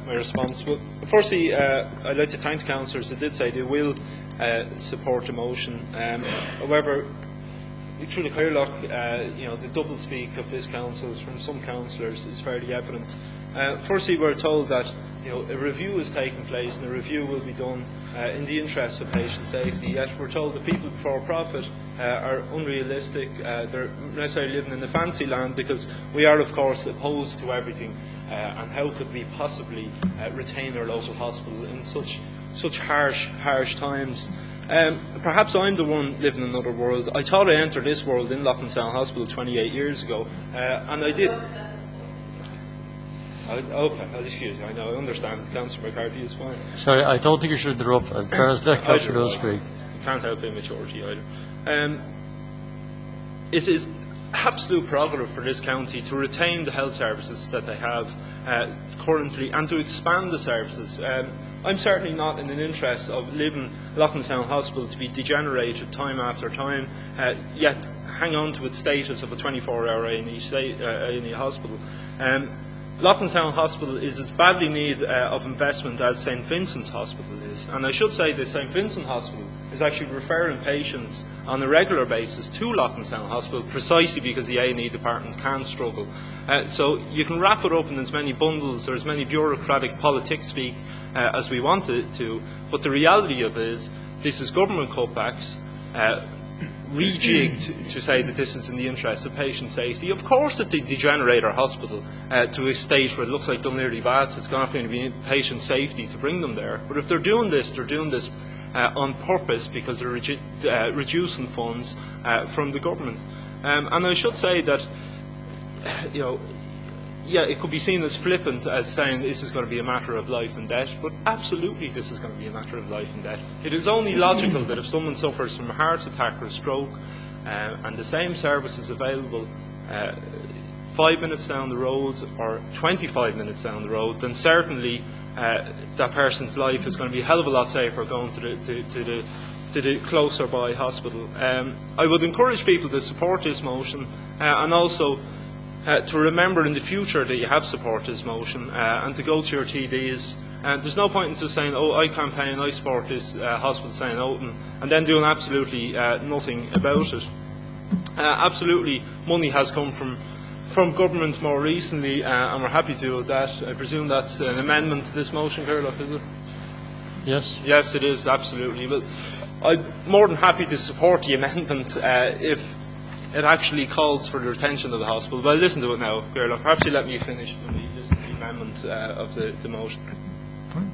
my response. Well, firstly, I'd like to thank the councillors that did say they will support the motion. However, through the Cllr the doublespeak of this council from some councillors is fairly evident. Firstly, we're told that a review is taking place, and the review will be done in the interest of patient safety. Yet we're told that people before profit are unrealistic. They're necessarily living in the fancy land, because we are, of course, opposed to everything. And how could we possibly retain our local hospital in such harsh times? Perhaps I'm the one living in another world. I thought I entered this world in Loughlinstown Hospital 28 years ago, and I did. Okay, excuse me. I know, I understand. Councillor McCarthy is fine. Sorry, I don't think you should interrupt. First, let Councillor Bill speak. You can't help immaturity either. It is absolute prerogative for this county to retain the health services that they have currently, and to expand the services. I'm certainly not in an interest of leaving Loughlinstown Hospital to be degenerated time after time, yet hang on to its status of a 24-hour A&E hospital. Loughlinstown Hospital is as badly in need of investment as St Vincent's Hospital is. And I should say that St Vincent Hospital is actually referring patients on a regular basis to Loughlinstown Hospital, precisely because the A&E department can struggle. So you can wrap it up in as many bundles or as many bureaucratic politics speak as we want it to, but the reality of it is this is government cutbacks, rejigged to say that this is in the interest of patient safety. Of course, if they degenerate our hospital to a state where it looks like Dunleary Baths, it's not going to be in patient safety to bring them there. But if they're doing this on purpose, because they're reducing funds from the government. And I should say that, it could be seen as flippant as saying this is going to be a matter of life and death, but absolutely this is going to be a matter of life and death. It is only logical that if someone suffers from a heart attack or a stroke, and the same service is available 5 minutes down the road or 25 minutes down the road, then certainly that person's life is going to be a hell of a lot safer going to the closer by hospital. I would encourage people to support this motion, and also to remember in the future that you have supported this motion, and to go to your TDs. There's no point in just saying, oh, I campaign, I support this hospital staying open, and then doing absolutely nothing about it. Absolutely, money has come from government more recently, and we're happy to do that. I presume that's an amendment to this motion, Cllr, is it? Yes. Yes, it is, absolutely. Well, I'm more than happy to support the amendment if it actually calls for the retention of the hospital. But I'll listen to it now, Cllr. Perhaps you let me finish when we listen to the amendment of the motion. Fine.